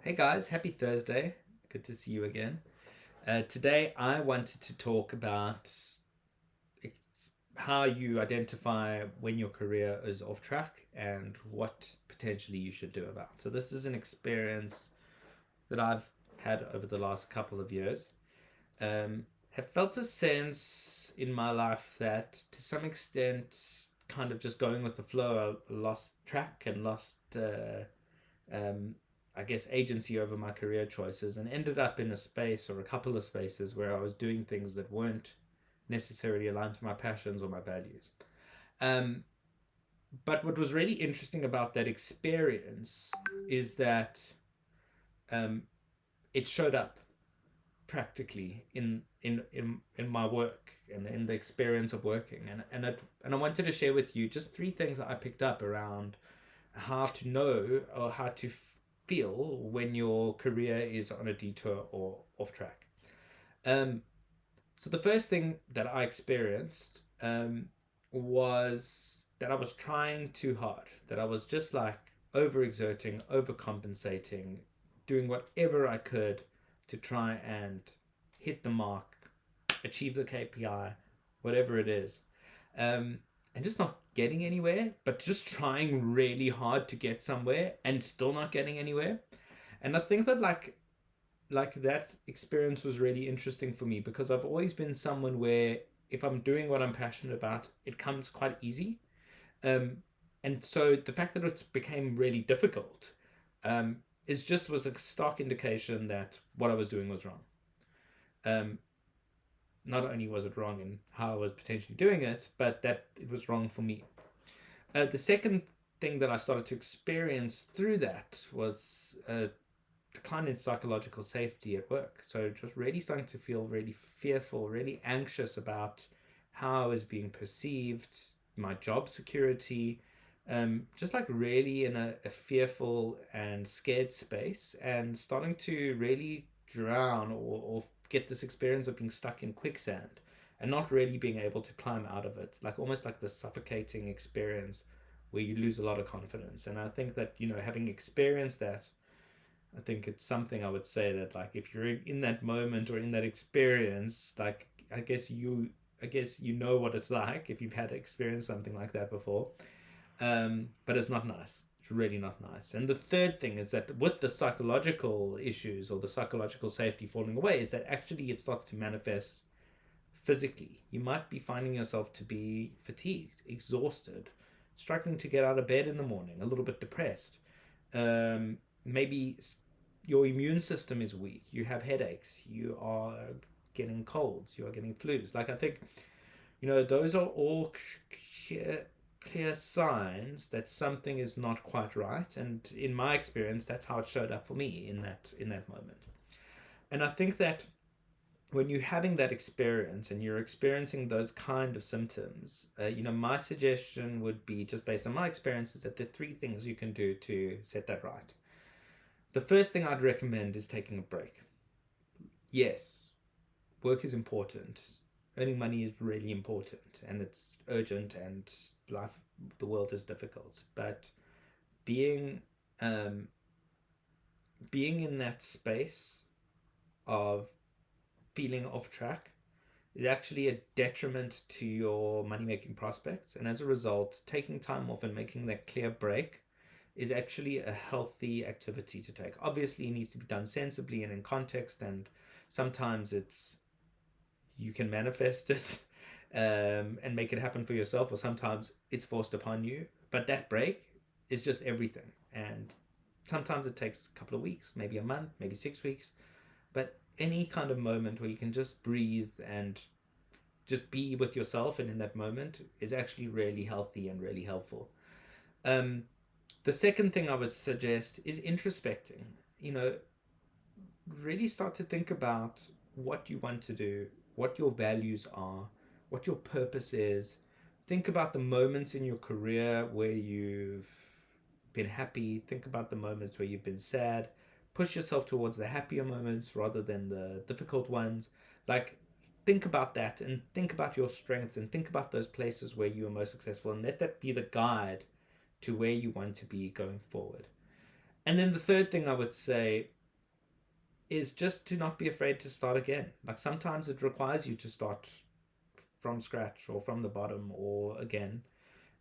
Hey guys, happy Thursday. Good to see you again. Today I wanted to talk about how you identify when your career is off track and what potentially you should do about. So, this is an experience that I've had over the last couple of years. Have felt a sense in my life that to some extent, kind of just going with the flow, I lost track and lost um, I guess, agency over my career choices and ended up in a space or a couple of spaces where I was doing things that weren't necessarily aligned to my passions or my values. Um, but what was really interesting about that experience is that um, it showed up practically in my work and in the experience of working and I wanted to share with you just three things that I picked up around how to know or how to feel when your career is on a detour or off track. Um, so the first thing that I experienced was that I was trying too hard, that I was just like overexerting, overcompensating, doing whatever I could to try and hit the mark, achieve the KPI, whatever it is. Um, and just not getting anywhere, but just trying really hard to get somewhere and still not getting anywhere. And I think that like that experience was really interesting for me because I've always been someone where if I'm doing what I'm passionate about, it comes quite easy. Um, and so the fact that it became really difficult is just was a stark indication that what I was doing was wrong. Um, Not only was it wrong in how I was potentially doing it, but that it was wrong for me. The second thing that I started to experience through that was a decline in psychological safety at work. So it was really starting to feel really fearful, really anxious about how I was being perceived, my job security, just like really in a fearful and scared space, and starting to really drown or get this experience of being stuck in quicksand and not really being able to climb out of it, like almost like the suffocating experience where you lose a lot of confidence. And I think that, having experienced that, I think it's something I would say that, like, if you're in that moment or in that experience, like, I guess you know what it's like if you've had experienced something like that before. But it's not nice. It's really not nice. And the third thing is that with the psychological issues or the psychological safety falling away, is that actually it starts to manifest physically. You might be finding yourself to be fatigued, exhausted, struggling to get out of bed in the morning, a little bit depressed. Maybe your immune system is weak. You have headaches. You are getting colds. You are getting flus. Like, I think, those are all clear signs that something is not quite right. And in my experience, that's how it showed up for me in that moment. And I think that when you're having that experience and you're experiencing those kind of symptoms, my suggestion would be, just based on my experience, is that there are three things you can do to set that right. The first thing I'd recommend is taking a break. Yes, work is important. Earning money is really important and it's urgent, and life, the world is difficult. But being um, being in that space of feeling off track is actually a detriment to your money making prospects. And as a result, taking time off and making that clear break is actually a healthy activity to take. Obviously, it needs to be done sensibly and in context, and sometimes you can manifest it and make it happen for yourself, or sometimes it's forced upon you. But that break is just everything. And sometimes it takes a couple of weeks, maybe a month, maybe 6 weeks. But any kind of moment where you can just breathe and just be with yourself and in that moment is actually really healthy and really helpful. Um, the second thing I would suggest is introspecting. You know, really start to think about what you want to do, what your values are, what your purpose is. Think about the moments in your career where you've been happy. Think about the moments where you've been sad. Push yourself towards the happier moments rather than the difficult ones. Like, think about that and think about your strengths and think about those places where you are most successful, and let that be the guide to where you want to be going forward. And then the third thing I would say is just to not be afraid to start again. Like sometimes it requires you to start from scratch or from the bottom or again.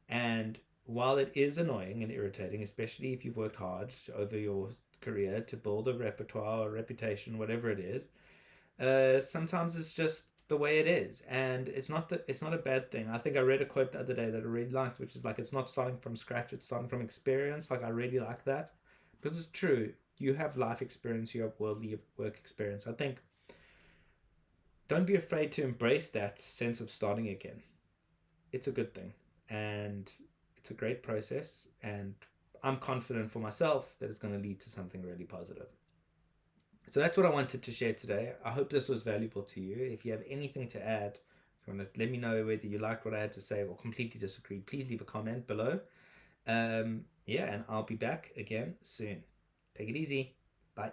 And while it is annoying and irritating, especially if you've worked hard over your career to build a repertoire or reputation, whatever it is, sometimes it's just the way it is, and it's not a bad thing. I think I read a quote the other day that I really liked, which is like it's not starting from scratch, it's starting from experience. Like I really like that because it's true. You have life experience, you have worldly work experience. I think don't be afraid to embrace that sense of starting again. It's a good thing, and it's a great process, and I'm confident for myself that it's going to lead to something really positive. So that's what I wanted to share today. I hope this was valuable to you. If you have anything to add, if you want to let me know whether you liked what I had to say or completely disagreed, please leave a comment below. Yeah, and I'll be back again soon. Take it easy. Bye.